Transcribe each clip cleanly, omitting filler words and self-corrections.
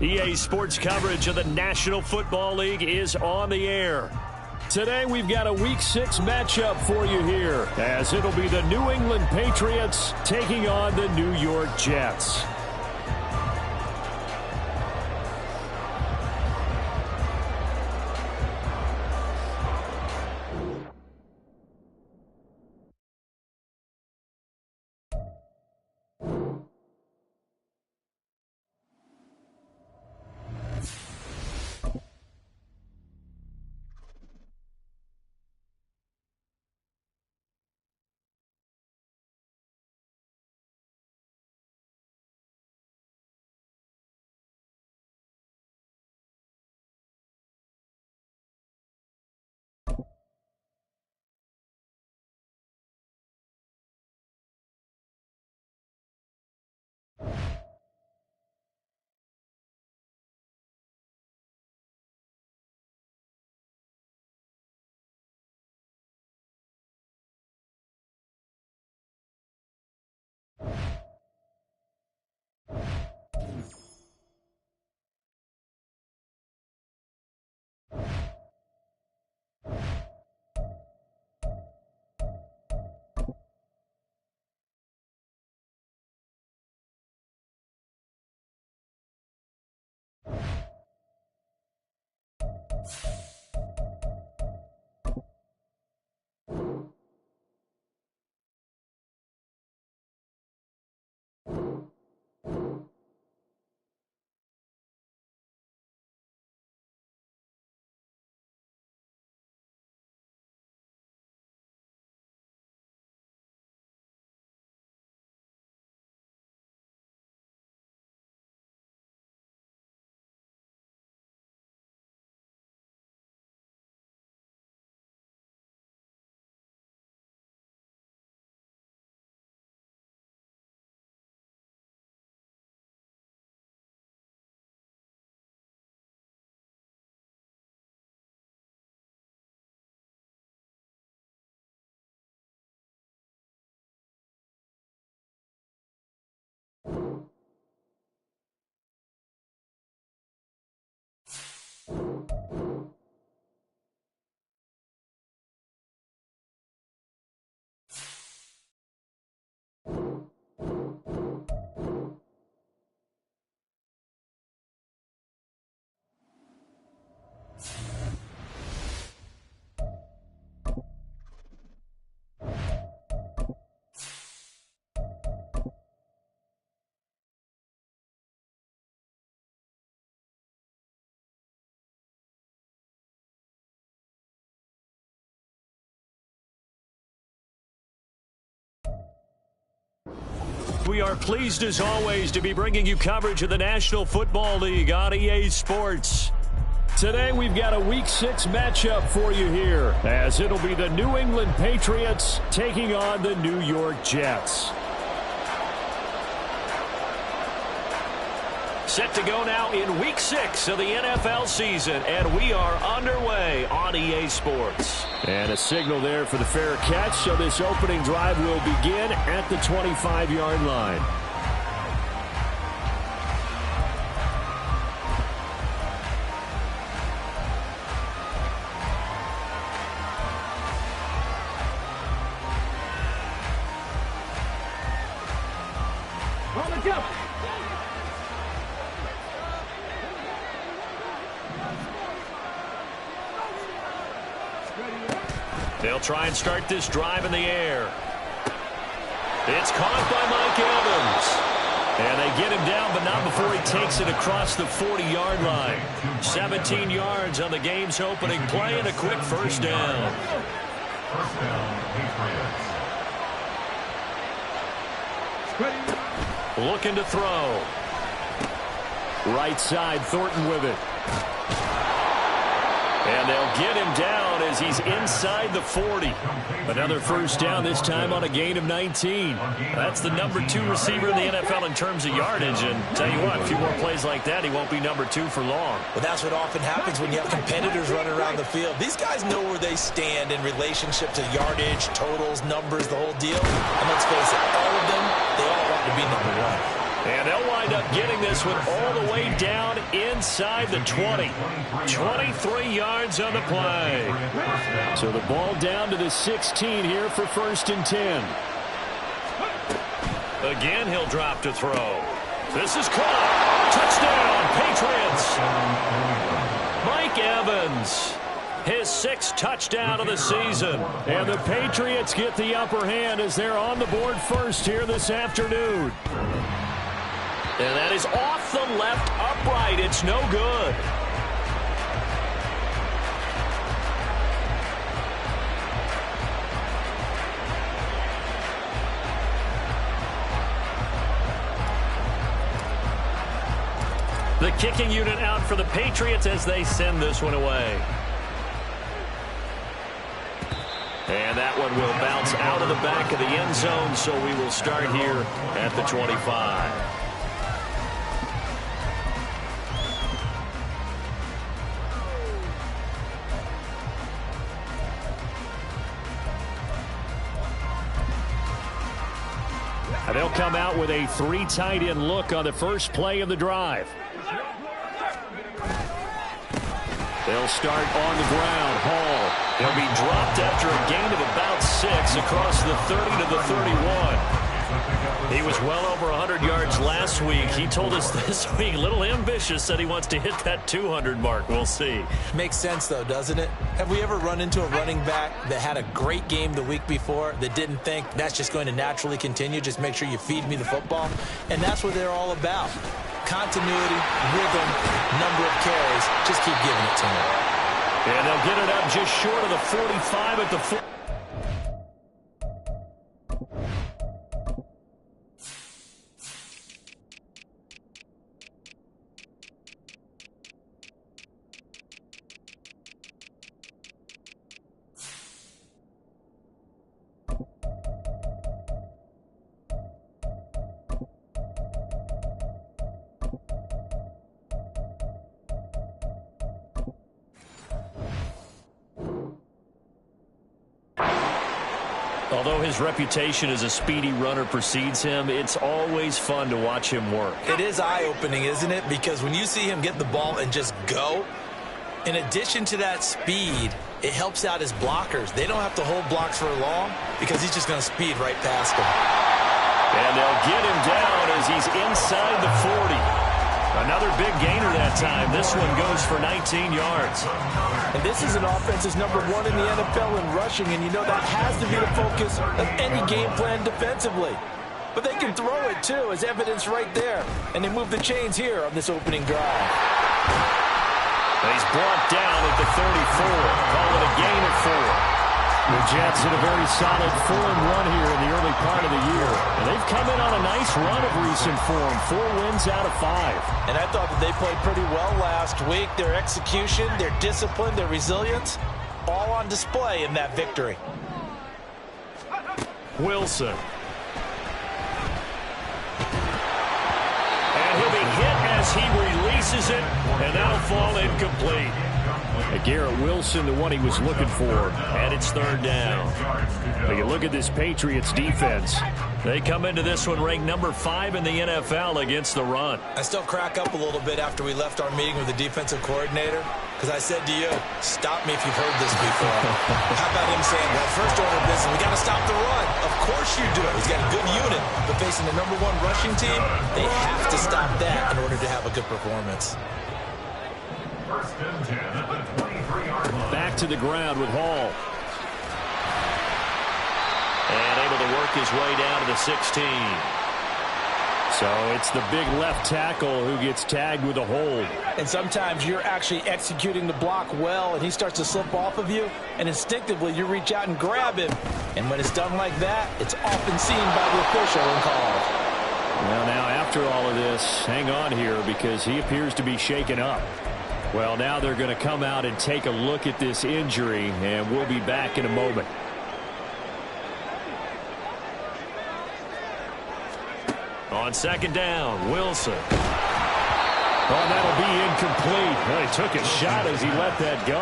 EA Sports coverage of the National Football League is on the air. Today we've got a Week 6 matchup for you here, as it'll be the New England Patriots taking on the New York Jets. We are pleased, as always, to be bringing you coverage of the National Football League on EA Sports. Today, we've got a Week 6 matchup for you here, as it'll be the New England Patriots taking on the New York Jets. Set to go now in Week 6 of the NFL season, and we are underway on EA Sports. And a signal there for the fair catch, so this opening drive will begin at the 25-yard line. They'll try and start this drive in the air. It's caught by Mike Evans. And they get him down, but not before he takes it across the 40-yard line. 17 yards on the game's opening play and a quick first down. First down, Patriots. Looking to throw. Right side, Thornton with it. And they'll get him down as he's inside the 40. Another first down, this time on a gain of 19. That's the number 2 receiver in the NFL in terms of yardage. And tell you what, a few more plays like that, he won't be number 2 for long. Well, that's what often happens when you have competitors running around the field. These guys know where they stand in relationship to yardage, totals, numbers, the whole deal. And let's face it, all of them, they all want to be number 1. And they'll wind up getting this one all the way down inside the 20. 23 yards on the play. So the ball down to the 16 here for 1st and 10. Again, he'll drop to throw. This is caught. Touchdown, Patriots. Mike Evans. His 6th touchdown of the season. And the Patriots get the upper hand as they're on the board first here this afternoon. And that is off the left upright. It's no good. The kicking unit out for the Patriots as they send this one away. And that one will bounce out of the back of the end zone, so we will start here at the 25. They'll come out with a 3 tight end look on the first play of the drive. They'll start on the ground. Hall. He'll be dropped after a gain of about 6 across the 30 to the 31. He was well over 100 yards last week. He told us this week, a little ambitious, said he wants to hit that 200 mark. We'll see. Makes sense, though, doesn't it? Have we ever run into a running back that had a great game the week before that didn't think that's just going to naturally continue? Just make sure you feed me the football. And that's what they're all about. Continuity, rhythm, number of carries. Just keep giving it to him. And they'll get it up just short of the 45 at the 4. Although his reputation as a speedy runner precedes him, it's always fun to watch him work. It is eye-opening, isn't it? Because when you see him get the ball and just go, in addition to that speed, it helps out his blockers. They don't have to hold blocks for long because he's just going to speed right past them. And they'll get him down as he's inside the 40. Another big gainer that time. This one goes for 19 yards. And this is an offense that's number 1 in the NFL in rushing, and you know that has to be the focus of any game plan defensively. But they can throw it, too, as evidence right there. And they move the chains here on this opening drive. He's brought down at the 34. Call it a gain of 4. The Jets in a very solid 4-1 here in the early part of the year. And they've come in on a nice run of recent form. 4 wins out of 5. And I thought that they played pretty well last week. Their execution, their discipline, their resilience, all on display in that victory. Wilson. And he'll be hit as he releases it, and that'll fall incomplete. Garrett Wilson, the one he was looking for, and it's 3rd down. Now you look at this Patriots defense. They come into this one ranked number 5 in the NFL against the run. I still crack up a little bit after we left our meeting with the defensive coordinator, because I said to you, stop me if you've heard this before. How about him saying, well, first order of business, we got to stop the run. Of course you do. He's got a good unit, but facing the number 1 rushing team, they have to stop that in order to have a good performance. Back to the ground with Hall. And able to work his way down to the 16. So it's the big left tackle who gets tagged with a hold. And sometimes you're actually executing the block well, and he starts to slip off of you, and instinctively you reach out and grab him. And when it's done like that, it's often seen by the official and called. Well, now after all of this, hang on here because he appears to be shaken up. Well, now they're going to come out and take a look at this injury, and we'll be back in a moment. On 2nd down, Wilson. Oh, that'll be incomplete. Well, he took a shot as he let that go,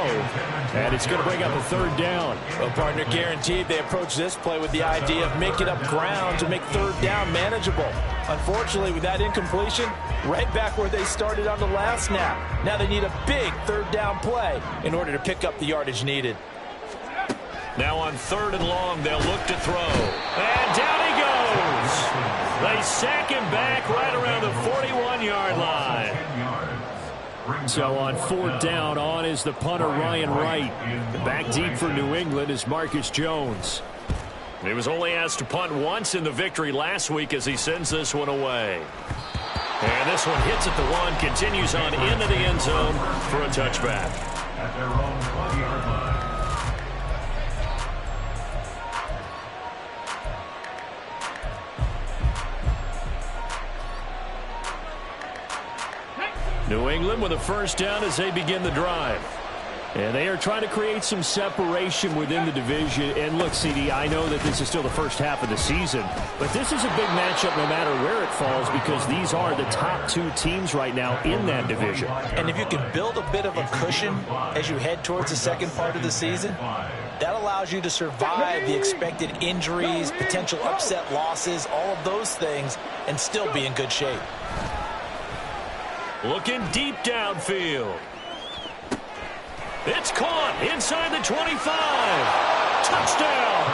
and it's going to bring up a 3rd down. Well, partner, guaranteed they approach this play with the idea of making up ground to make 3rd down manageable. Unfortunately, with that incompletion, right back where they started on the last snap. Now they need a big third down play in order to pick up the yardage needed. Now on 3rd and long, they'll look to throw. And down he goes. They sack him back right around the 41-yard line. So on 4th down, on is the punter Ryan Wright. Back deep for New England is Marcus Jones. He was only asked to punt once in the victory last week as he sends this one away. And this one hits at the 1, continues on into the end zone for a touchback. At their own 20-yard line. New England with a 1st down as they begin the drive. And they are trying to create some separation within the division. And look, CD, I know that this is still the first half of the season, but this is a big matchup no matter where it falls because these are the top 2 teams right now in that division. And if you can build a bit of a cushion as you head towards the second part of the season, that allows you to survive the expected injuries, potential upset losses, all of those things, and still be in good shape. Looking deep downfield. It's caught inside the 25. Touchdown.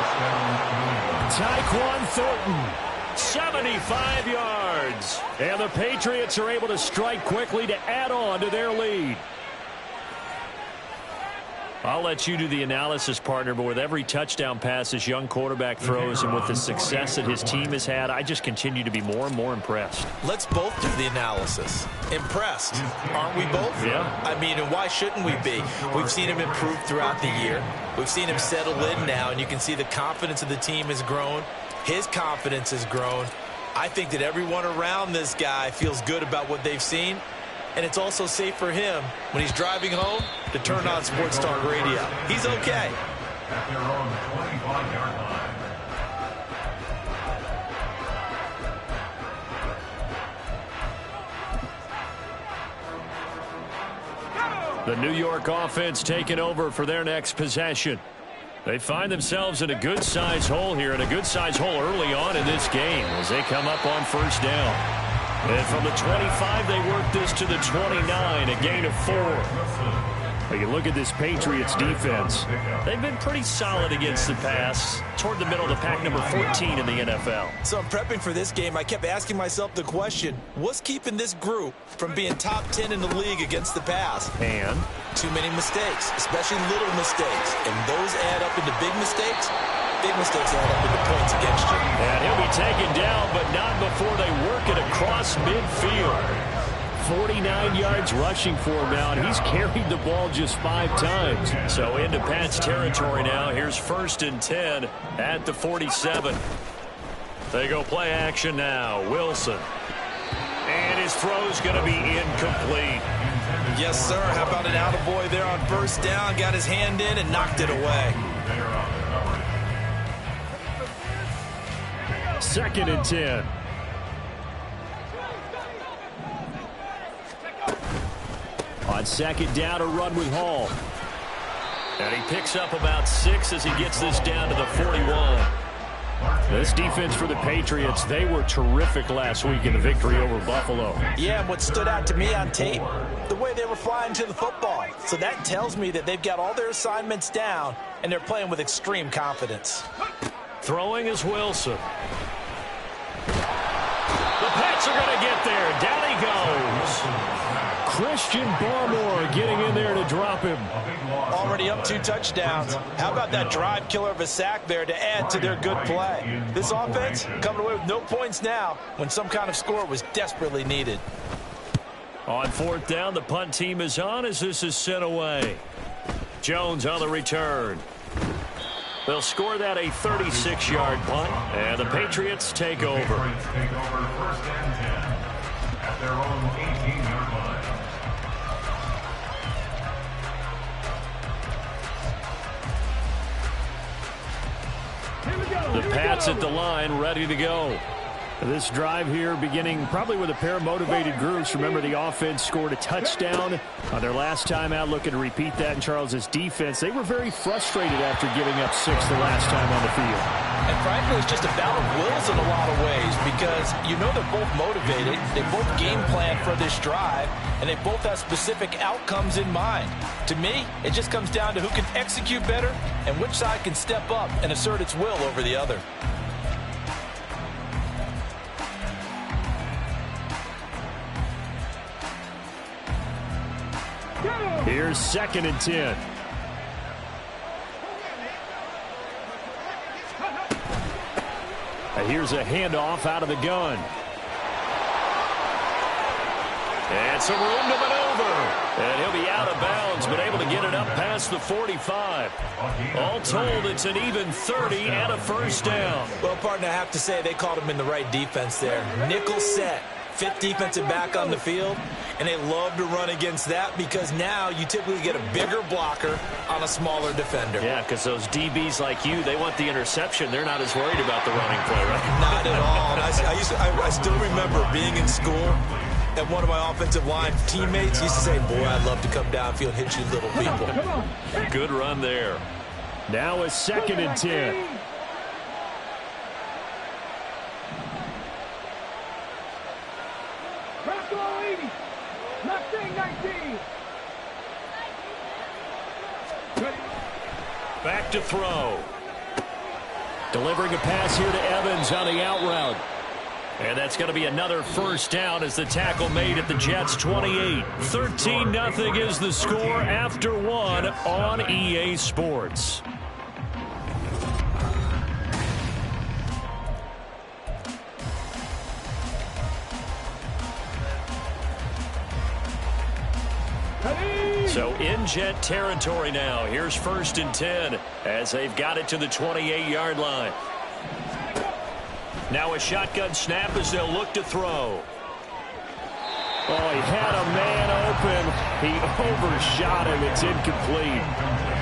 Tyquan Thornton, 75 yards. And the Patriots are able to strike quickly to add on to their lead. I'll let you do the analysis, partner, but with every touchdown pass this young quarterback throws and with the success that his team has had, I just continue to be more and more impressed. Let's both do the analysis. Impressed, aren't we both? Yeah. I mean, and why shouldn't we be? We've seen him improve throughout the year. We've seen him settle in now, and you can see the confidence of the team has grown. His confidence has grown. I think that everyone around this guy feels good about what they've seen. And it's also safe for him when he's driving home to turn on Sports Talk Radio. He's okay. At their own 25-yard line. The New York offense taking over for their next possession. They find themselves in a good-sized hole here, and a good-sized hole early on in this game as they come up on 1st down. And from the 25, they work this to the 29, a gain of 4. You look at this Patriots defense. They've been pretty solid against the pass, toward the middle of the pack, number 14 in the NFL. So I'm prepping for this game. I kept asking myself the question, what's keeping this group from being top 10 in the league against the pass? And too many mistakes, especially little mistakes. And those add up into big mistakes. Big mistakes add up into points against you. And he'll be taken down, but not before they work it across midfield. 49 yards rushing for him now, and he's carried the ball just 5 times. So into Pat's territory now. Here's 1st and 10 at the 47. They go play action now. Wilson. And his throw's going to be incomplete. Yes, sir. How about an attaboy there on 1st down? Got his hand in and knocked it away. 2nd and 10. On 2nd down, a run with Hall. And he picks up about 6 as he gets this down to the 41. This defense for the Patriots, they were terrific last week in the victory over Buffalo. Yeah, and what stood out to me on tape, the way they were flying to the football. So that tells me that they've got all their assignments down, and they're playing with extreme confidence. Throwing is Wilson. The Pats are going to get there. Down he goes. Christian Barmore getting in there to drop him. Already up 2 touchdowns. How about that drive killer of a sack there to add to their good play? This offense coming away with no points now when some kind of score was desperately needed. On 4th down, the punt team is on as this is sent away. Jones on the return. They'll score that a 36-yard punt, and the Patriots take over. Patriots take over 1st and 10 at their own 18-yard line. The Pats at the line, ready to go. This drive here beginning probably with a pair of motivated groups. Remember, the offense scored a touchdown on their last time out, looking to repeat that. In Charles's defense, they were very frustrated after giving up 6 the last time on the field. And frankly, it's just a battle of wills in a lot of ways because you know they're both motivated, they both game plan for this drive, and they both have specific outcomes in mind. To me, it just comes down to who can execute better and which side can step up and assert its will over the other. Here's 2nd and 10. Here's a handoff out of the gun. And some room to maneuver. And he'll be out of bounds, but able to get it up past the 45. All told, it's an even 30 and a first down. Well, partner, I have to say they called him in the right defense there. Nickel set. 5th defensive back on the field, and they love to run against that because now you typically get a bigger blocker on a smaller defender. Yeah, because those DBs like you, they want the interception. They're not as worried about the running play, right? Not at all. I still remember being in school, and one of my offensive line teammates used to say, boy, I'd love to come downfield and hit you little people. Good run there. Now it's 2nd and 10. Back to throw. Delivering a pass here to Evans on the out route. And that's going to be another first down as the tackle made at the Jets' 28. 13-0 is the score after 1 on EA Sports. So in Jet territory now. Here's 1st and 10 as they've got it to the 28-yard line. Now a shotgun snap as they'll look to throw. Oh, he had a man open. He overshot him. It's incomplete.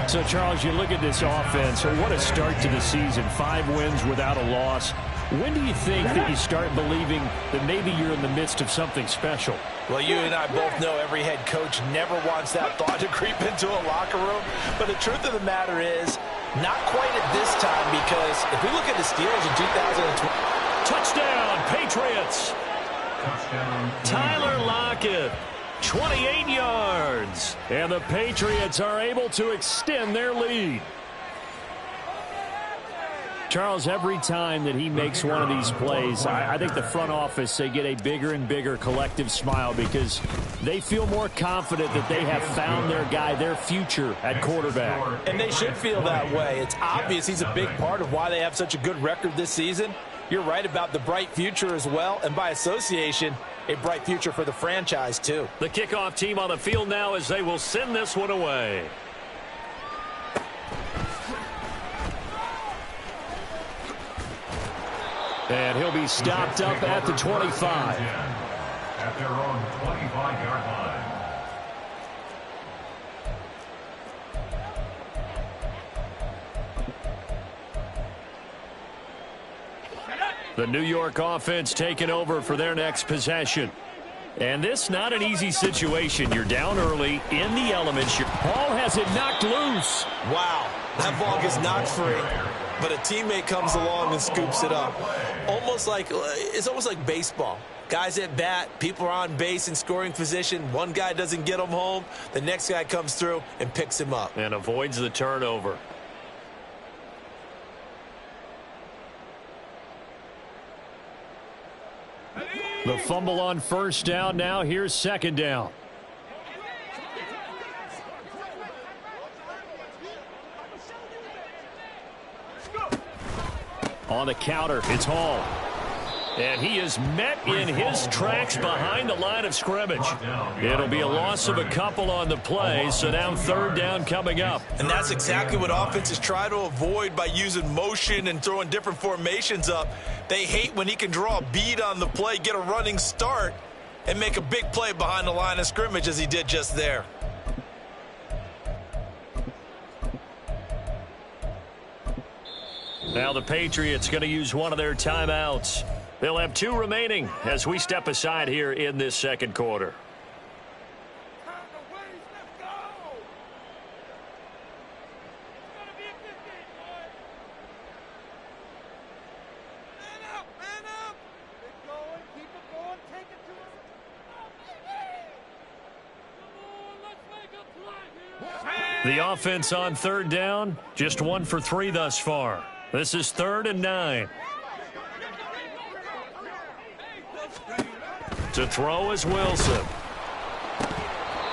So, Charles, you look at this offense. What a start to the season. 5 wins without a loss. When do you think that you start believing that maybe you're in the midst of something special? Well, you and I both know every head coach never wants that thought to creep into a locker room. But the truth of the matter is, not quite at this time, because if we look at the Steelers in 2020. Touchdown, Patriots. Touchdown. Tyler Lockett, 28 yards. And the Patriots are able to extend their lead. Charles, every time that he makes one of these plays, I think the front office, they get a bigger and bigger collective smile because they feel more confident that they have found their guy, their future at quarterback. And they should feel that way. It's obvious he's a big part of why they have such a good record this season. You're right about the bright future as well, and by association, a bright future for the franchise too. The kickoff team on the field now as they will send this one away. And he'll be stopped up at the 25. At their own 25-yard line. The New York offense taking over for their next possession. And this not an easy situation. You're down early in the elements. Hall has it knocked loose. Wow, that ball gets knocked free, but a teammate comes along and scoops it up. It's almost like baseball. Guys at bat, people are on base in scoring position. One guy doesn't get him home. The next guy comes through and picks him up. And avoids the turnover. The fumble on first down now. Here's 2nd down. On the counter, it's Hall. And he is met in his tracks behind the line of scrimmage. It'll be a loss of a couple on the play, so now 3rd down coming up. And that's exactly what offenses try to avoid by using motion and throwing different formations up. They hate when he can draw a bead on the play, get a running start, and make a big play behind the line of scrimmage as he did just there. Now the Patriots going to use one of their timeouts. They'll have 2 remaining as we step aside here in this second quarter. The offense on 3rd down, just 1 for 3 thus far. This is 3rd and 9. To throw is Wilson.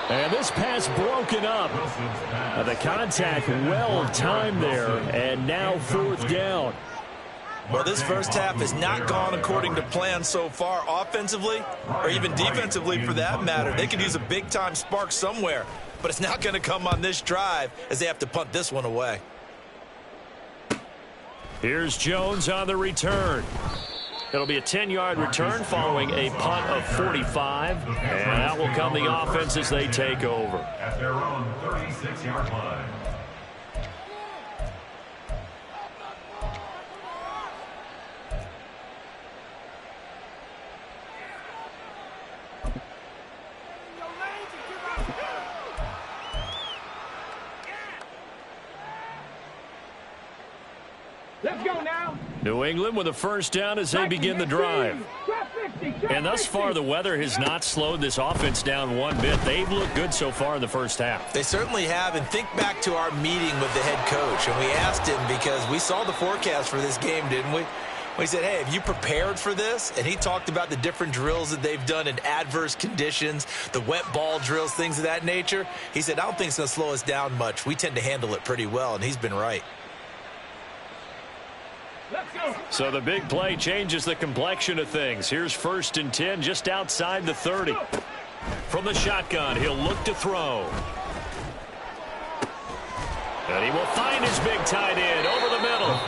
And this pass broken up. The contact well timed there, and now 4th down. Well, this first half has not gone according to plan so far offensively, or even defensively for that matter. They could use a big-time spark somewhere, but it's not going to come on this drive as they have to punt this one away. Here's Jones on the return. It'll be a 10-yard return following a punt of 45, and out will come the offense as they take over. At their own 36-yard line. Let's go now. New England with a first down as they begin the drive. And thus far, the weather has not slowed this offense down one bit. They've looked good so far in the first half. They certainly have, and think back to our meeting with the head coach, and we asked him because we saw the forecast for this game, didn't we? We said, hey, have you prepared for this? And he talked about the different drills that they've done in adverse conditions, the wet ball drills, things of that nature. He said, I don't think it's going to slow us down much. We tend to handle it pretty well, and he's been right. So the big play changes the complexion of things. Here's 1st and 10 just outside the 30. From the shotgun, he'll look to throw. And he will find his big tight end over the middle.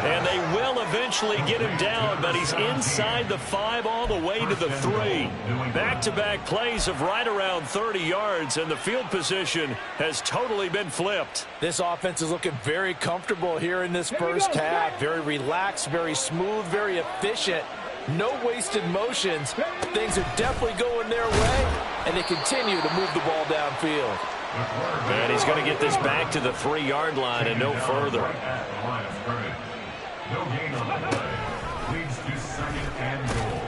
And they will eventually get him down, but he's inside the 5 all the way to the 3. Back-to-back plays of right around 30 yards, and the field position has totally been flipped. This offense is looking very comfortable here in this first half. Very relaxed, very smooth, very efficient. No wasted motions. Things are definitely going their way, and they continue to move the ball downfield. And he's going to get this back to the 3-yard line and no further. No gain on the play. Leads to 2nd and goal.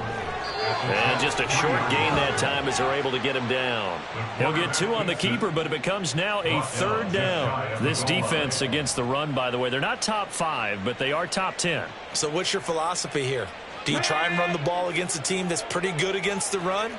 And just a short gain that time as they're able to get him down. He'll get 2 on the keeper, but it becomes now a 3rd down. This defense against the run, by the way, they're not top 5, but they are top 10. So what's your philosophy here? Do you try and run the ball against a team that's pretty good against the run?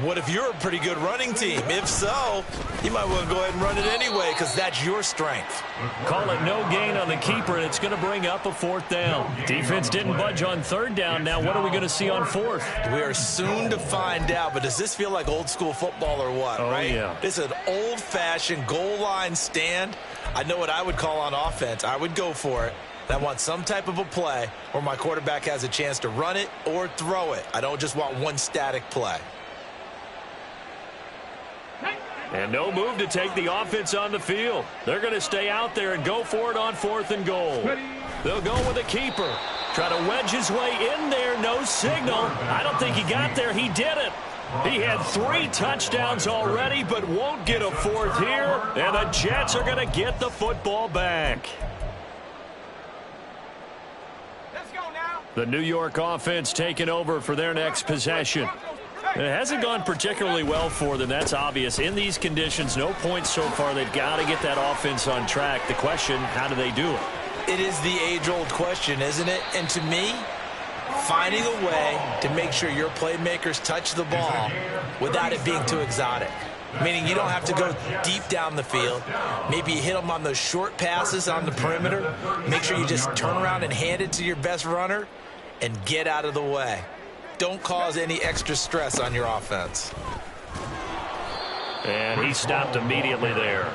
What if you're a pretty good running team? If so, you might want to go ahead and run it anyway because that's your strength. Call it no gain on the keeper, and it's going to bring up a 4th down. Defense didn't budge on 3rd down. Now what are we going to see on 4th? We are soon to find out, but does this feel like old school football or what, right? Yeah. This is an old-fashioned goal line stand. I know what I would call on offense. I would go for it. I want some type of a play where my quarterback has a chance to run it or throw it. I don't just want one static play. And no move to take the offense on the field. They're going to stay out there and go for it on 4th and goal. They'll go with a keeper. Try to wedge his way in there. No signal. I don't think he got there. He did it. He had 3 touchdowns already, but won't get a 4th here. And the Jets are going to get the football back. Let's go now. The New York offense taking over for their next possession. It hasn't gone particularly well for them. That's obvious. In these conditions, no points so far. They've got to get that offense on track. The question, how do they do it? It is the age-old question, isn't it? And to me, finding a way to make sure your playmakers touch the ball without it being too exotic. Meaning you don't have to go deep down the field. Maybe you hit them on those short passes on the perimeter. Make sure you just turn around and hand it to your best runner and get out of the way. Don't cause any extra stress on your offense. And he stopped immediately there.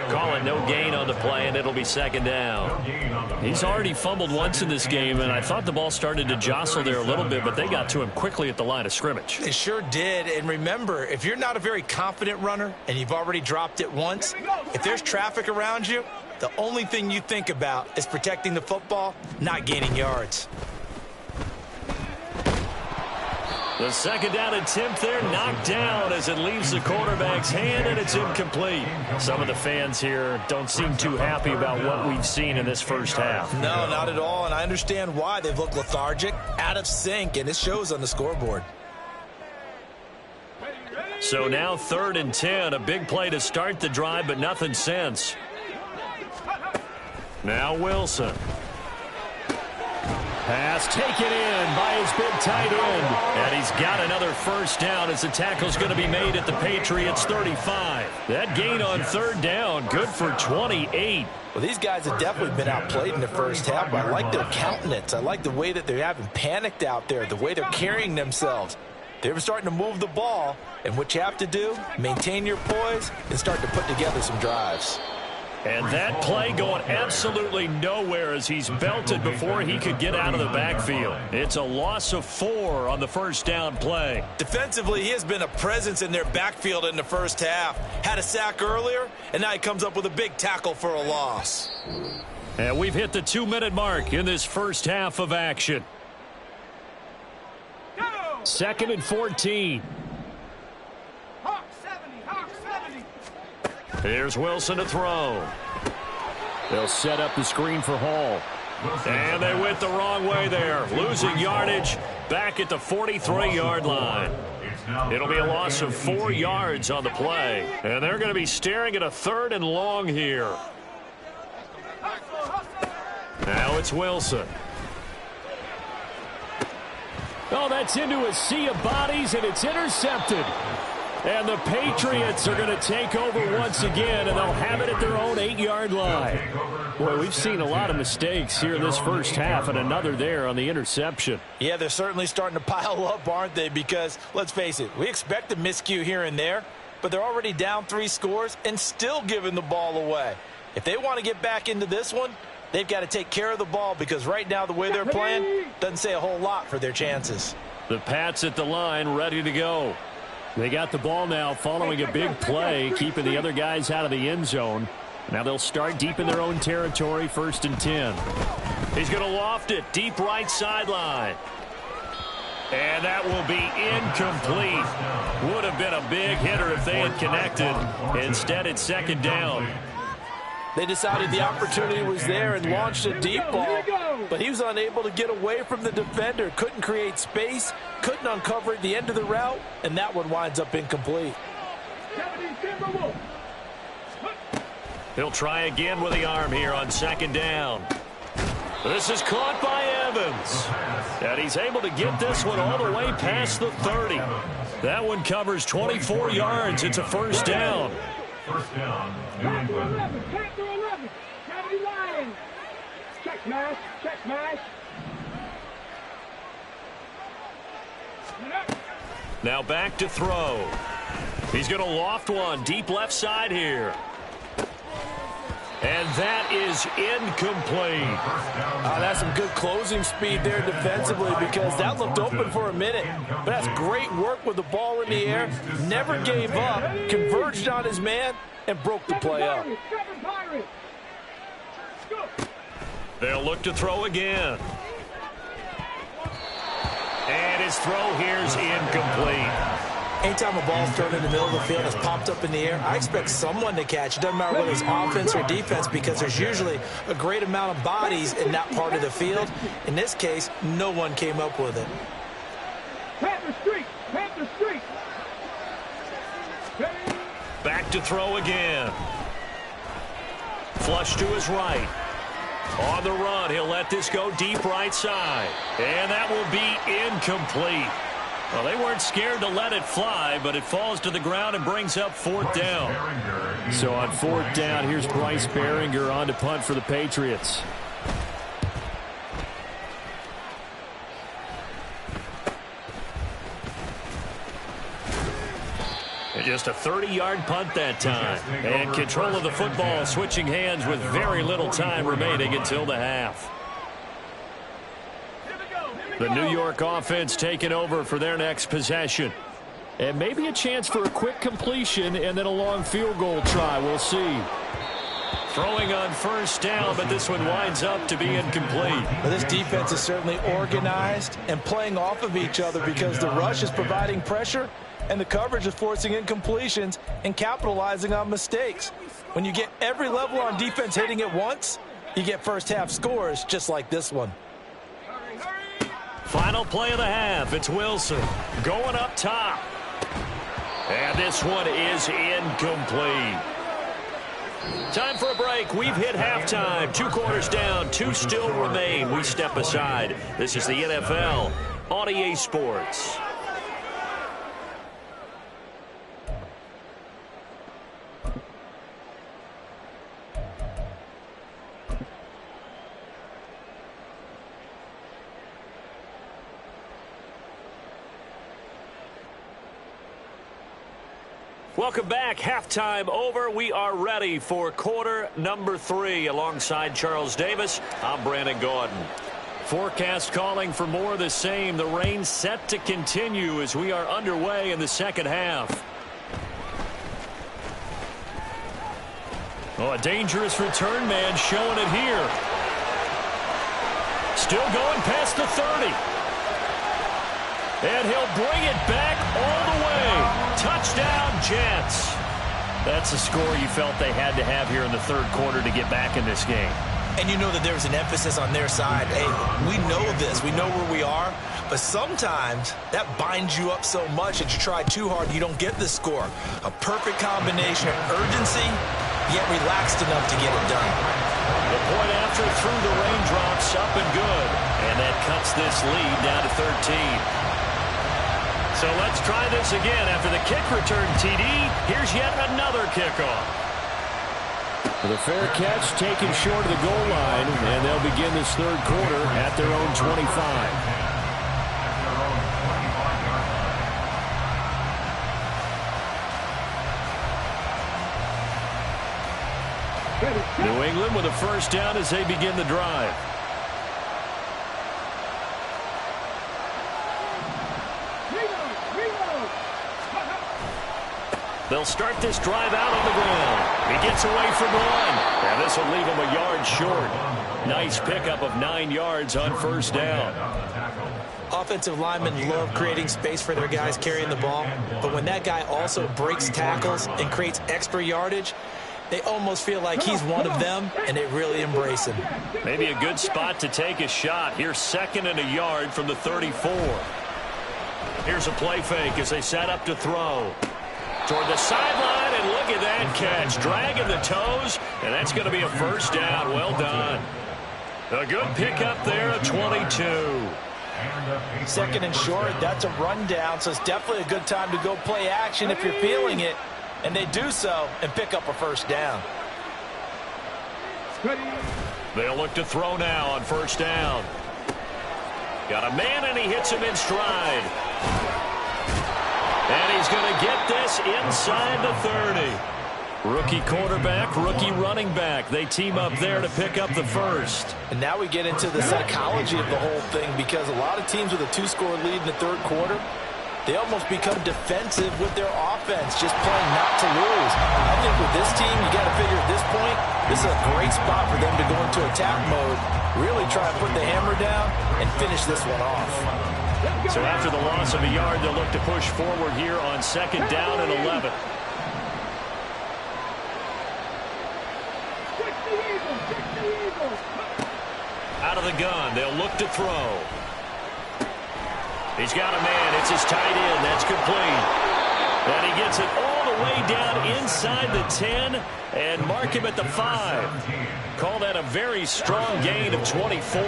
Call it no gain on the play, and it'll be 2nd down. He's already fumbled once in this game, and I thought the ball started to jostle there a little bit, but they got to him quickly at the line of scrimmage. They sure did. And remember, if you're not a very confident runner and you've already dropped it once, if there's traffic around you, the only thing you think about is protecting the football, not gaining yards. The second down attempt there knocked down as it leaves the quarterback's hand, and it's incomplete. Some of the fans here don't seem too happy about what we've seen in this first half. No, not at all, and I understand why. They've looked lethargic, out of sync, and it shows on the scoreboard. So now 3rd and 10, a big play to start the drive, but nothing since. Now Wilson. Pass taken in by his big tight end. And he's got another first down as the tackle's going to be made at the Patriots 35. That gain on 3rd down, good for 28. Well, these guys have definitely been outplayed in the first half, but I like their countenance. I like the way that they haven't panicked out there, the way they're carrying themselves. They're starting to move the ball, and what you have to do, maintain your poise and start to put together some drives. And that play going absolutely nowhere as he's belted before he could get out of the backfield. It's a loss of 4 on the first down play. Defensively, he has been a presence in their backfield in the first half. Had a sack earlier, and now he comes up with a big tackle for a loss. And we've hit the 2-minute mark in this first half of action. 2nd and 14. Hawk 70, Hawk 70. Here's Wilson to throw. They'll set up the screen for Hall. And they went the wrong way there. Losing yardage back at the 43-yard line. It'll be a loss of 4 yards on the play. And they're going to be staring at a 3rd and long here. Now it's Wilson. Oh, that's into a sea of bodies, and it's intercepted. And the Patriots are going to take over once again, and they'll have it at their own 8-yard line. Boy, we've seen a lot of mistakes here in this first half, and another there on the interception. Yeah, they're certainly starting to pile up, aren't they? Because, let's face it, we expect a miscue here and there, but they're already down 3 scores and still giving the ball away. If they want to get back into this one, they've got to take care of the ball, because right now the way they're playing doesn't say a whole lot for their chances. The Pats at the line, ready to go. They got the ball now following a big play, keeping the other guys out of the end zone. Now they'll start deep in their own territory, 1st and 10. He's going to loft it, deep right sideline. And that will be incomplete. Would have been a big hitter if they had connected. Instead, it's 2nd down. They decided the opportunity was there and launched a deep ball, but he was unable to get away from the defender, couldn't create space, couldn't uncover at the end of the route, and that one winds up incomplete. He'll try again with the arm here on 2nd down. This is caught by Evans. And he's able to get this one all the way past the 30. That one covers 24 yards. It's a 1st down. First down, New England. Check to 11. Cavity line. Check smash. Check smash. Now back to throw. He's going to loft one deep left side here. And that is incomplete. That's some good closing speed there defensively, because that looked open for a minute. But that's great work with the ball in the air. Never gave up, converged on his man, and broke the play up. They'll look to throw again. And his throw here's incomplete. Anytime a ball's thrown in the middle of the field and it's popped up in the air, I expect someone to catch. It doesn't matter whether it's offense or defense, because there's usually a great amount of bodies in that part of the field. In this case, no one came up with it. Panther Street. Panther Street. Back to throw again. Flush to his right. On the run, he'll let this go deep right side. And that will be incomplete. Well, they weren't scared to let it fly, but it falls to the ground and brings up 4th down. So on 4th down, here's Bryce Baringer on to punt for the Patriots. And just a 30-yard punt that time. And control of the football switching hands with very little time remaining until the half. The New York offense taking over for their next possession. And maybe a chance for a quick completion and then a long field goal try. We'll see. Throwing on first down, but this one winds up to be incomplete. Well, this defense is certainly organized and playing off of each other because the rush is providing pressure and the coverage is forcing incompletions and capitalizing on mistakes. When you get every level on defense hitting at once, you get first half scores just like this one. Final play of the half. It's Wilson going up top. And this one is incomplete. Time for a break. We've hit halftime. 2 quarters down. 2 still remain. We step aside. This is the NFL on EA Sports. Welcome back. Halftime over. We are ready for quarter number 3. Alongside Charles Davis, I'm Brandon Gaudin. Forecast calling for more of the same. The rain set to continue as we are underway in the second half. Oh, a dangerous return man showing it here. Still going past the 30. And he'll bring it back all the way. Touchdown, Jets. That's a score you felt they had to have here in the third quarter to get back in this game. And you know that there's an emphasis on their side. Hey, we know this. We know where we are. But sometimes that binds you up so much that you try too hard and you don't get the score. A perfect combination of urgency, yet relaxed enough to get it done. The point after through the raindrops, up and good. And that cuts this lead down to 13. So let's try this again. After the kick return, TD, here's yet another kickoff. With a fair catch taken short of the goal line, and they'll begin this third quarter at their own 25. New England with a first down as they begin the drive. They'll start this drive out on the ground. He gets away from one. And this will leave him a yard short. Nice pickup of 9 yards on first down. Offensive linemen love creating space for their guys carrying the ball. But when that guy also breaks tackles and creates extra yardage, they almost feel like he's one of them, and they really embrace him. Maybe a good spot to take a shot. Here's 2nd and a yard from the 34. Here's a play fake as they set up to throw. Toward the sideline, and look at that catch. Dragging the toes, and that's going to be a first down. Well done. A good pickup there at 22. 2nd and short, that's a rundown, so it's definitely a good time to go play action if you're feeling it. And they do so and pick up a first down. They'll look to throw now on first down. Got a man, and he hits him in stride. And he's going to get this inside the 30. Rookie quarterback, rookie running back. They team up there to pick up the first. And now we get into the psychology of the whole thing, because a lot of teams with a 2-score lead in the third quarter, they almost become defensive with their offense, just playing not to lose. I think with this team, you got to figure at this point, this is a great spot for them to go into attack mode, really try to put the hammer down and finish this one off. So after the loss of a yard, they'll look to push forward here on 2nd down and 11. Out of the gun, they'll look to throw. He's got a man. It's his tight end. That's complete. And he gets it all the way down inside the 10 and mark him at the 5. Call that a very strong gain of 24.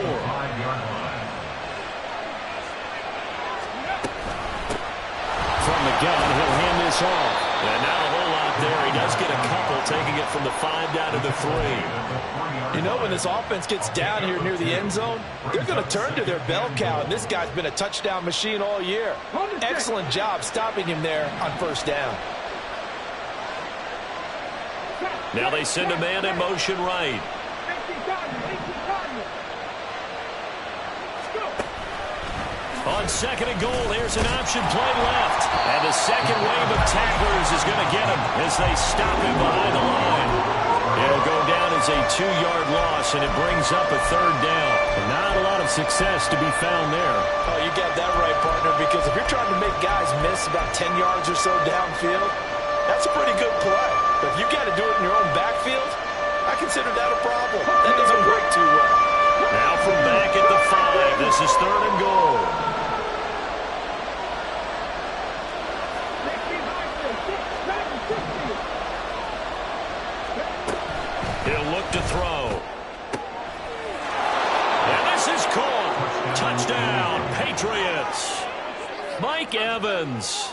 From the gun, he'll hand this off. And not a whole lot there. He does get a couple, taking it from the 5 down to the 3. You know, when this offense gets down here near the end zone, they're going to turn to their bell cow, and this guy's been a touchdown machine all year. Excellent job stopping him there on first down. Now they send a man in motion right. On 2nd and goal, here's an option play left. And the second wave of tacklers is going to get him as they stop him behind the line. It'll go down is a 2-yard loss, and it brings up a third down. Not a lot of success to be found there. Oh, you got that right, partner, because if you're trying to make guys miss about 10 yards or so downfield, that's a pretty good play. But if you got to do it in your own backfield, I consider that a problem. That doesn't work too well. Now from back at the 5, this is 3rd and goal. He'll look to throw. And this is caught. Touchdown, Patriots. Mike Evans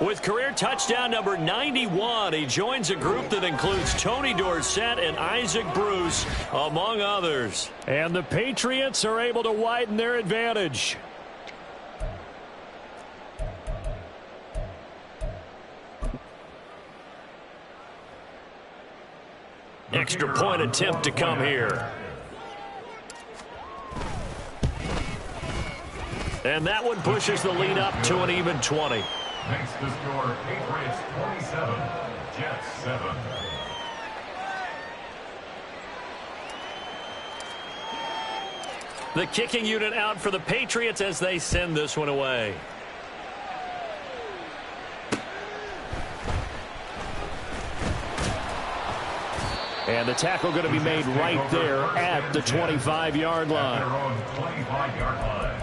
with career touchdown number 91. He joins a group that includes Tony Dorsett and Isaac Bruce, among others. And the Patriots are able to widen their advantage. Extra point attempt to come here. And that one pushes the lead up to an even 20. Makes the score Patriots 27, Jets 7. The kicking unit out for the Patriots as they send this one away. And the tackle going to be made right there at the 25-yard line. Their own 25-yard line.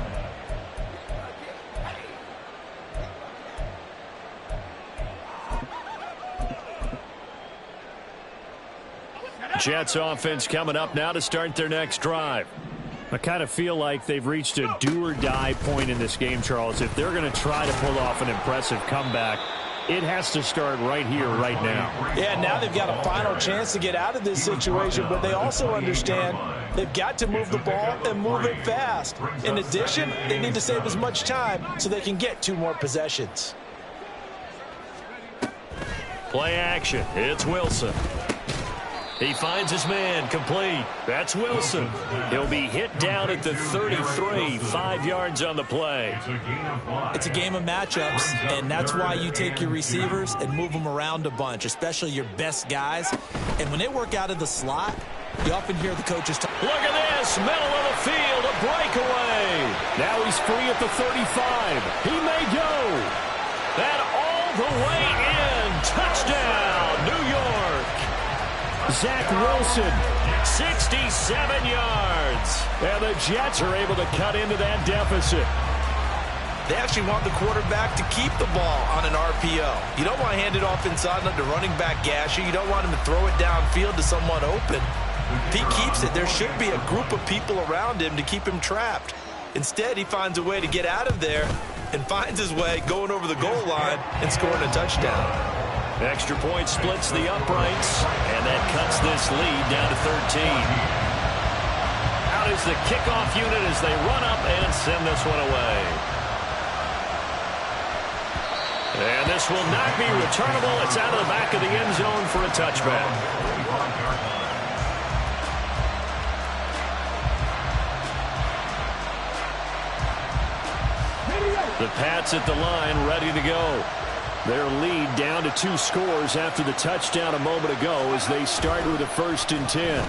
Jets offense coming up now to start their next drive. I kind of feel like they've reached a do-or-die point in this game, Charles. If they're going to try to pull off an impressive comeback, it has to start right here, right now. Yeah, now they've got a final chance to get out of this situation, but they also understand they've got to move the ball and move it fast. In addition, they need to save as much time so they can get 2 more possessions. Play action. It's Wilson. He finds his man, complete. That's Wilson. He'll be hit down at the 33, 5 yards on the play. It's a game of matchups, and that's why you take your receivers and move them around a bunch, especially your best guys. And when they work out of the slot, you often hear the coaches talk. Look at this, middle of the field, a breakaway. Now he's free at the 35. He may go. That all the way in. Touchdown, New York. Zach Wilson, 67 yards. And the Jets are able to cut into that deficit. They actually want the quarterback to keep the ball on an RPO. You don't want to hand it off inside let the running back gash you. You don't want him to throw it downfield to someone open. If he keeps it, there should be a group of people around him to keep him trapped. Instead, he finds a way to get out of there and finds his way going over the goal line and scoring a touchdown. Extra point splits the uprights, and that cuts this lead down to 13. Out is the kickoff unit as they run up and send this one away. And this will not be returnable. It's out of the back of the end zone for a touchback. The Pats at the line, ready to go. Their lead down to 2 scores after the touchdown a moment ago as they start with a 1st and 10.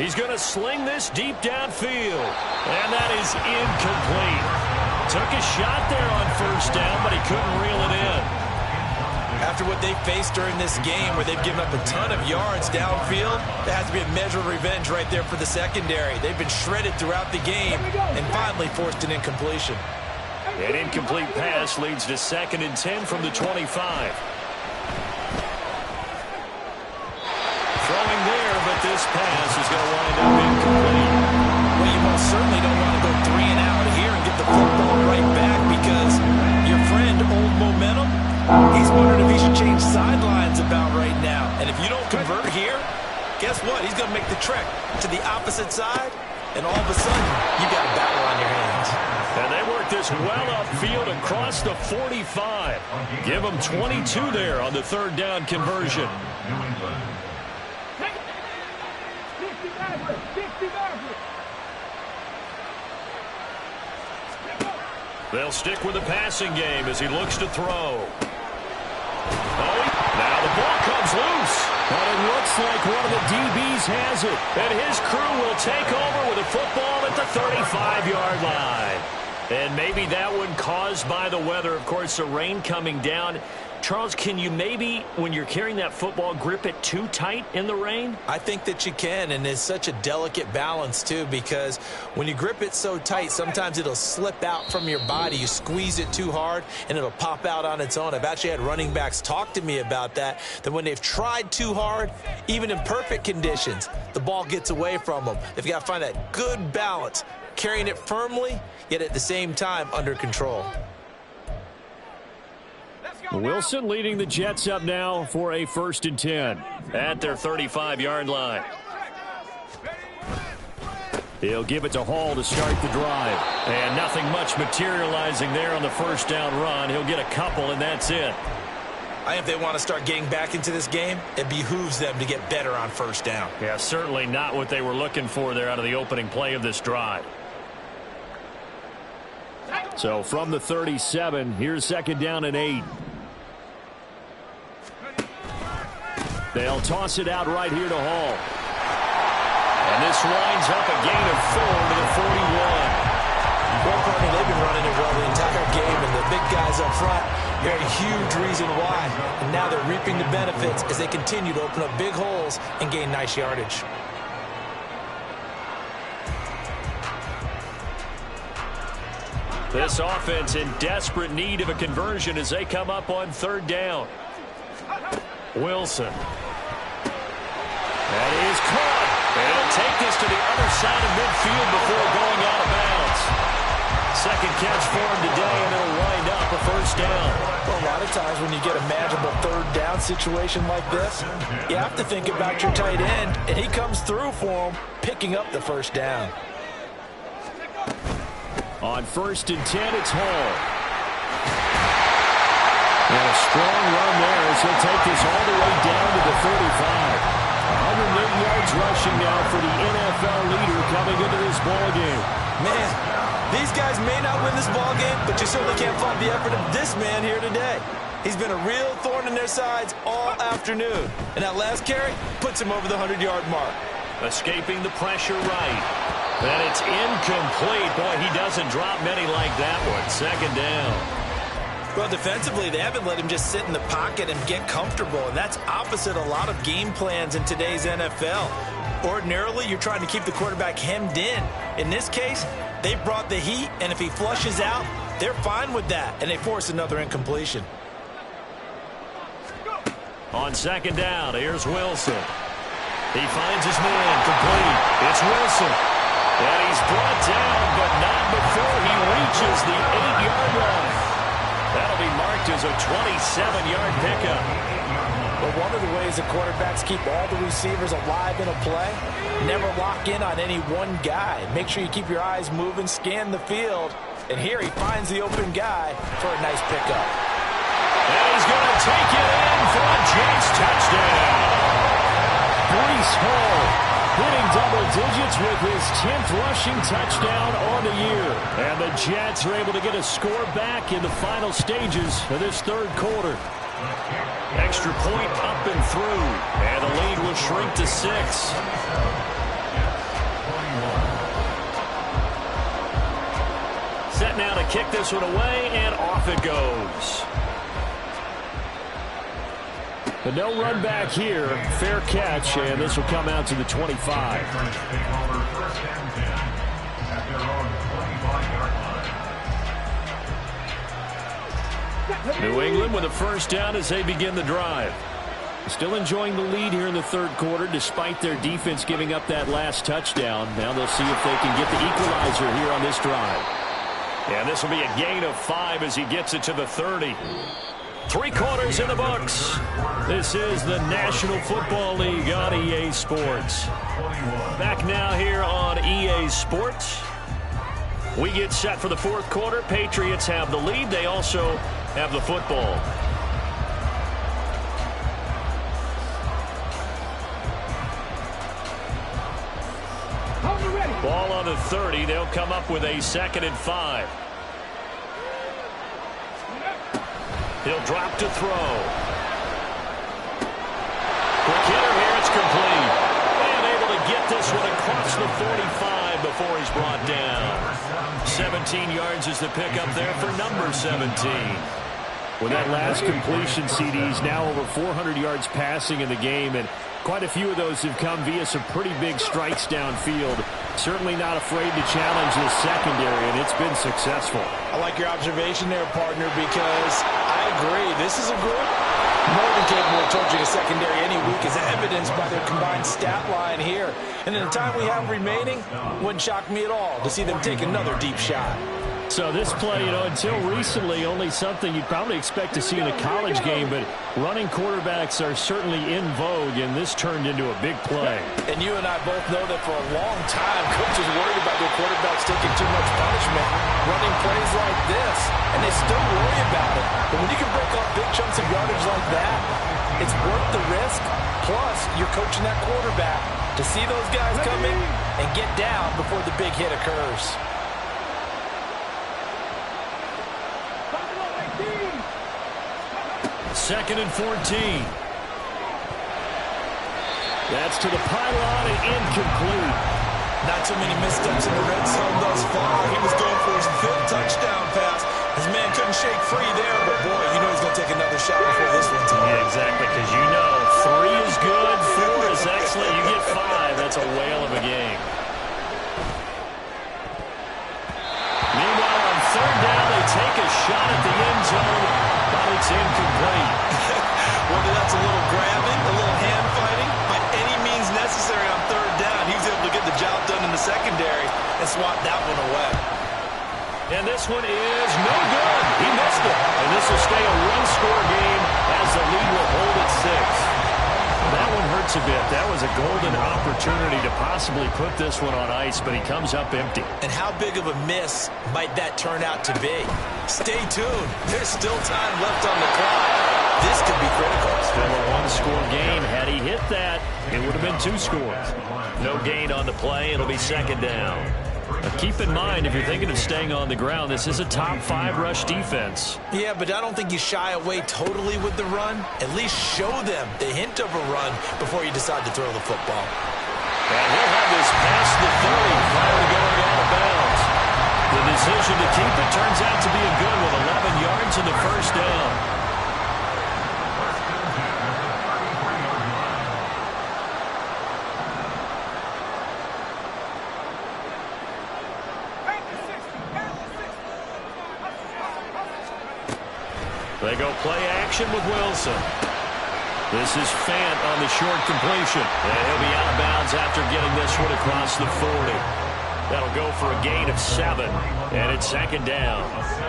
He's going to sling this deep downfield, and that is incomplete. Took a shot there on 1st down, but he couldn't reel it in. After what they faced during this game where they've given up a ton of yards downfield, there has to be a measure of revenge right there for the secondary. They've been shredded throughout the game and finally forced an incompletion. An incomplete pass leads to 2nd and 10 from the 25. Throwing there, but this pass is going to wind up incomplete. Well, you most certainly don't want to go 3 and out here and get the football right back because your friend, Old Momentum, he's wondering if he should change sidelines about right now. And if you don't convert here, guess what? He's going to make the trek to the opposite side, and all of a sudden, you got a battle on your hands. And they work this well upfield across the 45. Give them 22 there on the 3rd down conversion. They'll stick with the passing game as he looks to throw. Oh, now the ball comes loose. But it looks looks like one of the DBs has it. And his crew will take over with a football at the 35-yard line. And maybe that one caused by the weather. Of course, the rain coming down. Charles, can you maybe, when you're carrying that football, grip it too tight in the rain? I think that you can, and it's such a delicate balance, too, because when you grip it so tight, sometimes it'll slip out from your body. You squeeze it too hard, and it'll pop out on its own. I've actually had running backs talk to me about that when they've tried too hard, even in perfect conditions, the ball gets away from them. They've got to find that good balance, carrying it firmly, yet at the same time under control. Wilson leading the Jets up now for a 1st and 10. At their 35-yard line. He'll give it to Hall to start the drive. And nothing much materializing there on the first down run. He'll get a couple, and that's it. I think if they want to start getting back into this game, it behooves them to get better on first down. Yeah, certainly not what they were looking for there out of the opening play of this drive. So from the 37, here's 2nd down and 8. They'll toss it out right here to Hall. And this winds up a gain of 4 to the 41. Well, partner, they've been running it well the entire game, and the big guys up front, they're a huge reason why. And now they're reaping the benefits as they continue to open up big holes and gain nice yardage. This offense in desperate need of a conversion as they come up on 3rd down. Wilson. That is caught. And he'll take this to the other side of midfield before going out of bounds. Second catch for him today, and it'll wind up a 1st down. Well, a lot of times when you get a manageable 3rd down situation like this, you have to think about your tight end, and he comes through for him, picking up the 1st down. On 1st and 10, it's Hall. And a strong run there as he'll take this all the way down to the 35. 108 yards rushing now for the NFL leader coming into this ballgame. Man, these guys may not win this ballgame, but you certainly can't fault the effort of this man here today. He's been a real thorn in their sides all afternoon. And that last carry puts him over the 100-yard mark. Escaping the pressure right. And it's incomplete. Boy, he doesn't drop many like that one. 2nd down. Well, defensively, they haven't let him just sit in the pocket and get comfortable, and that's opposite a lot of game plans in today's NFL. Ordinarily, you're trying to keep the quarterback hemmed in. In this case, they brought the heat, and if he flushes out, they're fine with that, and they force another incompletion. On 2nd down, here's Wilson. He finds his man, complete. It's Wilson. And he's brought down, but not before he reaches the 8-yard line. That'll be marked as a 27-yard pickup. But one of the ways the quarterbacks keep all the receivers alive in a play, never lock in on any one guy. Make sure you keep your eyes moving, scan the field. And here he finds the open guy for a nice pickup. And he's going to take it in for a Jets touchdown. Breece Hall hitting double digits with his 10th rushing touchdown on the year. And the Jets are able to get a score back in the final stages of this 3rd quarter. Extra point up and through. And the lead will shrink to 6. Set now to kick this one away, and off it goes. But no run back here. Fair catch, and this will come out to the 25. New England with a 1st down as they begin the drive. Still enjoying the lead here in the 3rd quarter despite their defense giving up that last touchdown. Now they'll see if they can get the equalizer here on this drive. And this will be a gain of 5 as he gets it to the 30. 3 quarters in the books. This is the National Football League on EA Sports. Back now here on EA Sports. We get set for the 4th quarter. Patriots have the lead. They also have the football. Ball on the 30. They'll come up with a 2nd and 5. He'll drop to throw. Quick hitter here. It's complete. 45 before he's brought down. 17 yards is the pickup there for number 17. With that last completion, CD's now over 400 yards passing in the game, and quite a few of those have come via some pretty big strikes downfield. Certainly not afraid to challenge this secondary, and it's been successful. I like your observation there, partner, because I agree. This is a group more than capable of torching a secondary any week, as evidenced by their combined stat line here. And in the time we have remaining, wouldn't shock me at all to see them take another deep shot. So this play, until recently, only something you'd probably expect to see in a college game, but running quarterbacks are certainly in vogue, and this turned into a big play. And you and I both know that for a long time, coaches worried about their quarterbacks taking too much punishment, running plays like this, and they still worry about it. But when you can break off big chunks of yardage like that, it's worth the risk. Plus, you're coaching that quarterback to see those guys coming and get down before the big hit occurs. Second and 14. That's to the pylon and incomplete. Not too many missteps in the red zone thus far. He was going for his 5th touchdown pass. His man couldn't shake free there, but boy, you know he's going to take another shot before this one's over. Yeah, exactly, because you know 3 is good, 4 is excellent. You get 5, that's a whale of a game. Meanwhile, on third down, they take a shot at the end zone, but it's incomplete. Whether that's a little grabbing, a little hand fighting, by any means necessary on third down, he was able to get the job done in the secondary and swat that one away. And this one is no good. He missed it. And this will stay a one-score game as the lead will hold at 6. That one hurts a bit. That was a golden opportunity to possibly put this one on ice, but he comes up empty. And how big of a miss might that turn out to be? Stay tuned. There's still time left on the clock. This could be critical. Still a one-score game. Had he hit that, it would have been 2 scores. No gain on the play. It'll be second down. Now keep in mind, if you're thinking of staying on the ground, this is a top 5 rush defense. Yeah, but I don't think you shy away totally with the run. At least show them the hint of a run before you decide to throw the football. And he'll have this past the 30 prior to going out of bounds. The decision to keep it turns out to be a good one. 11 yards in the first down. They go play action with Wilson. This is Fant on the short completion. And he'll be out of bounds after getting this one across the 40. That'll go for a gain of 7, and it's second down.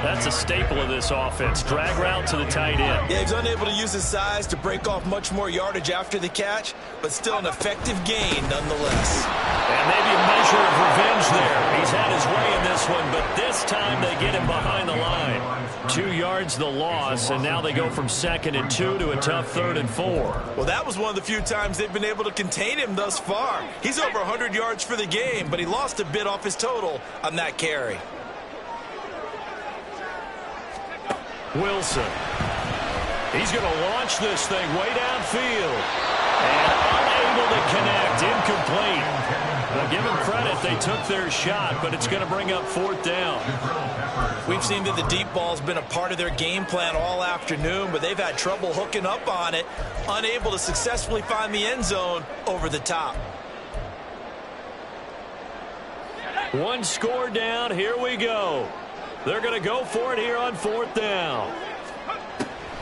That's a staple of this offense. Drag route to the tight end. Yeah, he's unable to use his size to break off much more yardage after the catch, but still an effective gain nonetheless. And maybe a measure of revenge there. He's had his way in this one, but this time they get him behind the line. 2 yards the loss, and now they go from 2nd and 2 to a tough 3rd and 4. Well, that was one of the few times they've been able to contain him thus far. He's over 100 yards for the game, but he lost a bit off his total on that carry. Wilson. He's going to launch this thing way downfield. And unable to connect. Incomplete. Now, give them credit. They took their shot, but it's going to bring up 4th down. We've seen that the deep ball's been a part of their game plan all afternoon, but they've had trouble hooking up on it, unable to successfully find the end zone over the top. 1 score down. Here we go. They're going to go for it here on 4th down.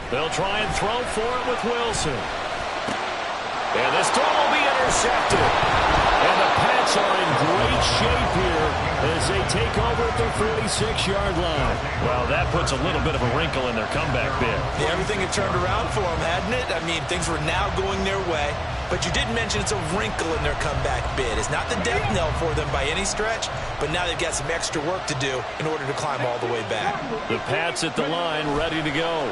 They'll try and throw for it with Wilson. And this throw will be intercepted. And the Pats are in great shape here as they take over at their 46-yard line. Well, that puts a little bit of a wrinkle in their comeback bid. Yeah, everything had turned around for them, hadn't it? I mean, things were now going their way. But you did mention it's a wrinkle in their comeback bid. It's not the death knell for them by any stretch, but now they've got some extra work to do in order to climb all the way back. The Pats at the line, ready to go.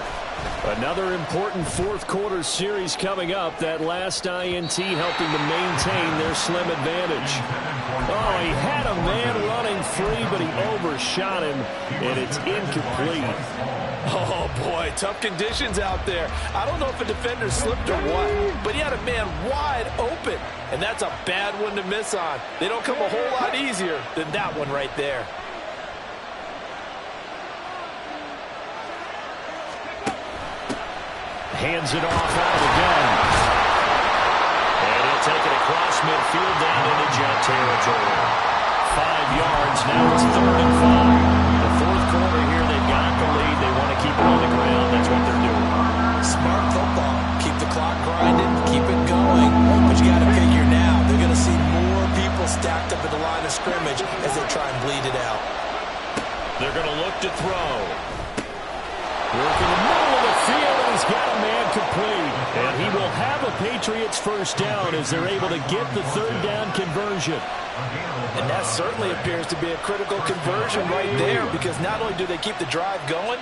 Another important fourth-quarter series coming up. That last INT helping to maintain their slim advantage. Oh, he had a man running free, but he overshot him, and it's incomplete. Oh, boy, tough conditions out there. I don't know if a defender slipped or what, but he had a man wide open, and that's a bad one to miss on. They don't come a whole lot easier than that one right there. Hands it off out again. And he'll take it across midfield down into Jet territory. 5 yards, now it's 3rd and 5. The fourth quarter here, they've got the lead. They want to keep it on the ground. That's what they're doing. Smart football. Keep the clock grinding, keep it going. But you got to figure now, they're going to see more people stacked up at the line of scrimmage as they try and bleed it out. They're going to look to throw. Work in the middle of the field, and he's got a man complete. And he will have a Patriots first down as they're able to get the 3rd down conversion. And that certainly appears to be a critical conversion right there, because not only do they keep the drive going,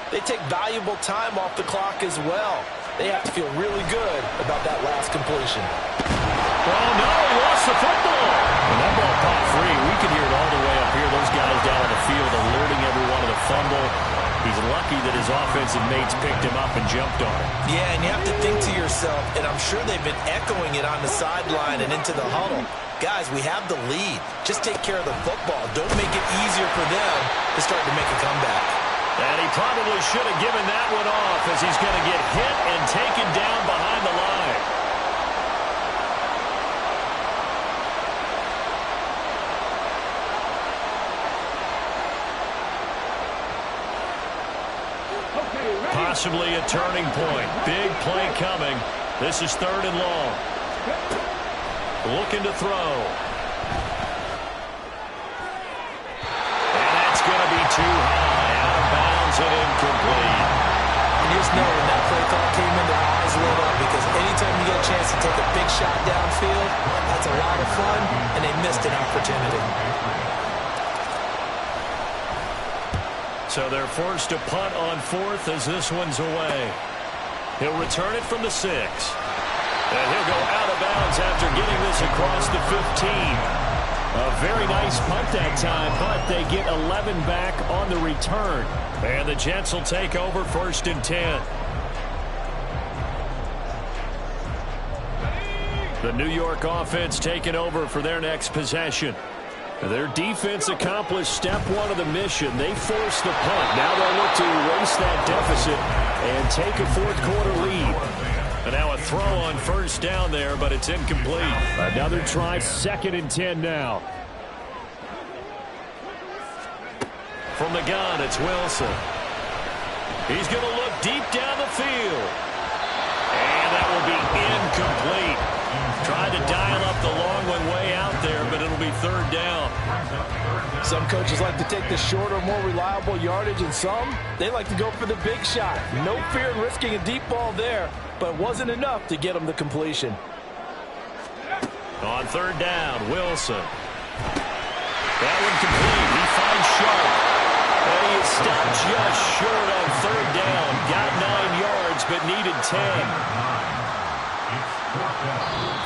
they take valuable time off the clock as well. They have to feel really good about that last completion. Oh, no, he lost the football. And that ball popped free. We can hear it all the way up here. Those guys down on the field alerting everyone of the fumble. He's lucky that his offensive mates picked him up and jumped on him. Yeah, and you have to think to yourself, and I'm sure they've been echoing it on the sideline and into the huddle. Guys, we have the lead. Just take care of the football. Don't make it easier for them to start to make a comeback. And he probably should have given that one off as he's going to get hit and taken down behind the line. Possibly a turning point. Big play coming. This is 3rd and long. Looking to throw. And that's going to be too high. Out of bounds and incomplete. And you just know when that play call came in, their eyes lit up, because anytime you get a chance to take a big shot downfield, that's a lot of fun, and they missed an opportunity. So they're forced to punt on 4th as this one's away. He'll return it from the 6. And he'll go out of bounds after getting this across the 15. A very nice punt that time, but they get 11 back on the return. And the Jets will take over 1st and 10. The New York offense taking over for their next possession. Their defense accomplished step 1 of the mission. They forced the punt. Now they'll look to erase that deficit and take a fourth-quarter lead. And now a throw on 1st down there, but it's incomplete. Another try, 2nd and 10 now. From the gun, it's Wilson. He's going to look deep down the field. And that will be incomplete. Tried to dial up the long one way out there, but it'll be 3rd down. Some coaches like to take the shorter, more reliable yardage, and some, they like to go for the big shot. No fear in risking a deep ball there, but it wasn't enough to get them the completion. On 3rd down, Wilson. That one complete. He finds Sharp. And he is stopped just short on 3rd down. Got 9 yards, but needed 10.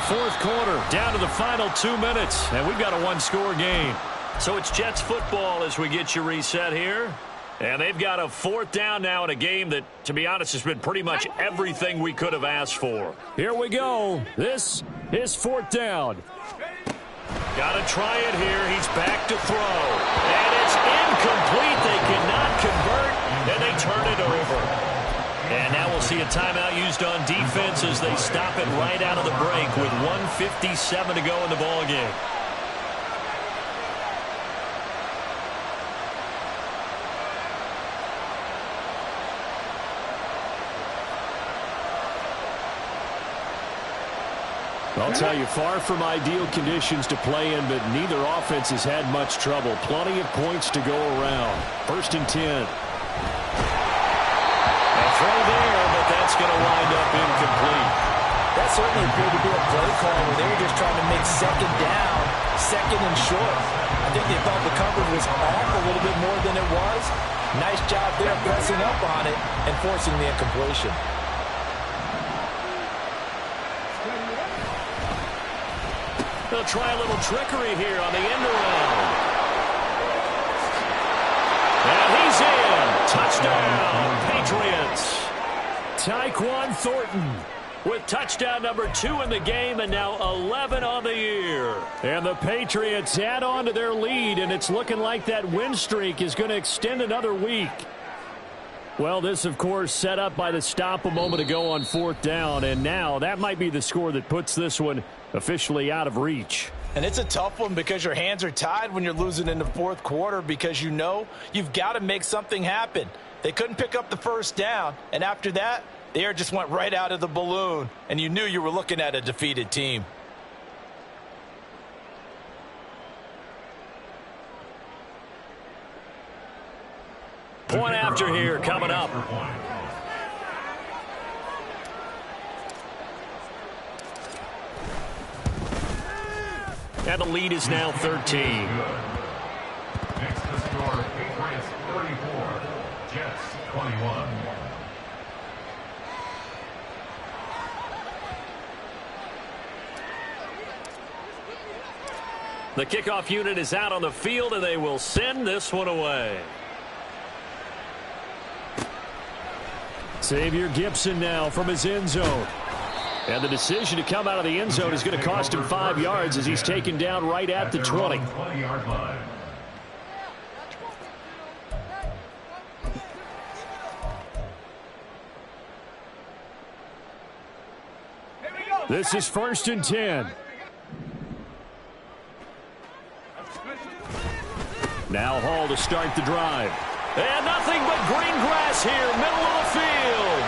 4th quarter, down to the final 2 minutes, and we've got a 1-score game. So it's Jets football as we get you reset here. And they've got a 4th down now in a game that, to be honest, has been pretty much everything we could have asked for. Here we go. This is 4th down. Got to try it here. He's back to throw. And it's incomplete. They cannot convert, and they turn it over. And now we'll see a timeout used on defense as they stop it right out of the break with 1:57 to go in the ballgame. I'll tell you, far from ideal conditions to play in, but neither offense has had much trouble. Plenty of points to go around. 1st and 10. Throw there, but that's going to wind up incomplete. That certainly appeared to be a play call where they were just trying to make 2nd down, 2nd and short. I think they thought the coverage was off a little bit more than it was. Nice job there pressing up on it and forcing the incompletion. They'll try a little trickery here on the end around. And he's in. Touchdown, Patriots. Tyquan Thornton with touchdown number 2 in the game and now 11 on the year. And the Patriots add on to their lead, and it's looking like that win streak is going to extend another week. Well, this, of course, set up by the stop a moment ago on 4th down, and now that might be the score that puts this one officially out of reach. And it's a tough one because your hands are tied when you're losing in the 4th quarter because you know you've got to make something happen. They couldn't pick up the first down, and after that, the air just went right out of the balloon, and you knew you were looking at a defeated team. Point after here coming up. And the lead is now 13. Next to score, Patriots 34, Jets 21. The kickoff unit is out on the field, and they will send this one away. Xavier Gipson now from his end zone. And the decision to come out of the end zone is going to cost him 5 yards as he's taken down right at the 20. 20-yard line. This is 1st and 10. Now Hall to start the drive. And nothing but green grass here, middle of the field.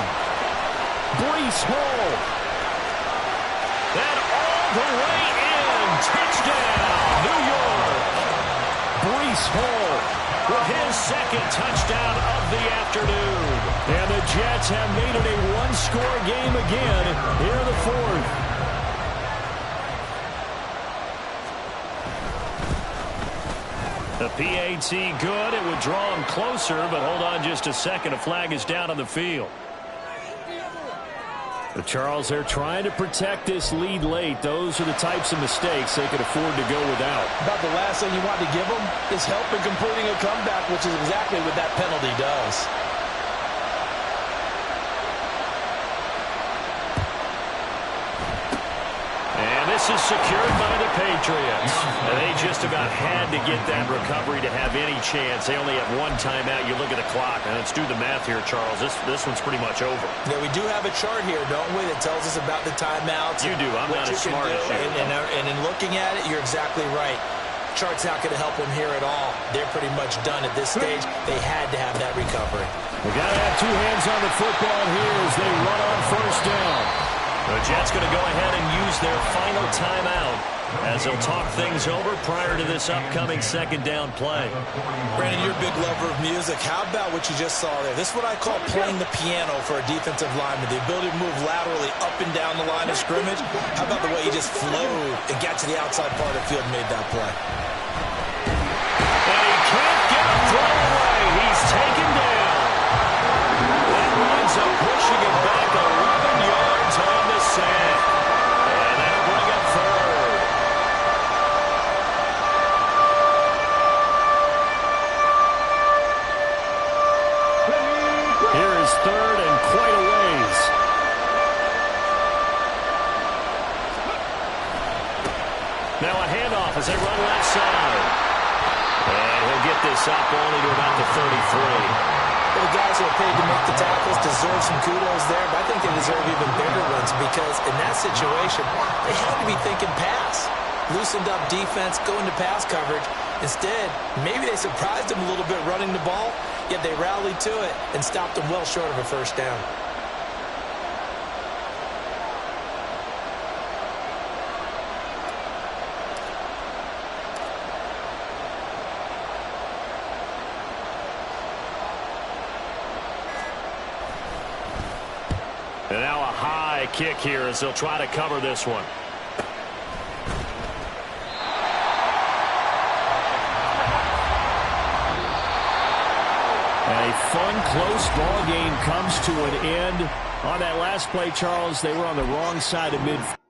Breece Hall. And all the way in. Touchdown, New York. Breece Hall with his second touchdown of the afternoon. And the Jets have made it a one-score game again here in the 4th. The PAT good. It would draw him closer, but hold on just a second. A flag is down on the field. The Charles, they're trying to protect this lead late. Those are the types of mistakes they could afford to go without. About the last thing you want to give them is help in completing a comeback, which is exactly what that penalty does. This is secured by the Patriots. And they just about had to get that recovery to have any chance. They only have one timeout. You look at the clock, and let's do the math here, Charles. This one's pretty much over. Yeah, we do have a chart here, don't we, that tells us about the timeouts. You do. I'm not as smart as you. And in looking at it, you're exactly right. Chart's not going to help them here at all. They're pretty much done at this stage. They had to have that recovery. We got to have 2 hands on the football here as they run on 1st down. The Jets going to go ahead and use their final timeout as they'll talk things over prior to this upcoming 2nd down play. Brandon, you're a big lover of music. How about what you just saw there? This is what I call playing the piano for a defensive lineman, the ability to move laterally up and down the line of scrimmage. How about the way he just flowed and got to the outside part of the field and made that play? And he can't get a throw away. He's taken down. That winds up pushing him back 11 yards on the sack. And that'll bring up 3rd. Here is 3rd and quite a ways. Now a handoff as they run left side. And he'll get this up only to about the 33. The guys who are paid to make the tackles deserve some kudos there, but I think they deserve even bigger ones because in that situation, they had to be thinking pass. Loosened up defense, go into pass coverage. Instead, maybe they surprised them a little bit running the ball, yet they rallied to it and stopped them well short of a 1st down. And now a high kick here as they'll try to cover this one. And A fun, close ball game comes to an end. On that last play, Charles, they were on the wrong side of midfield.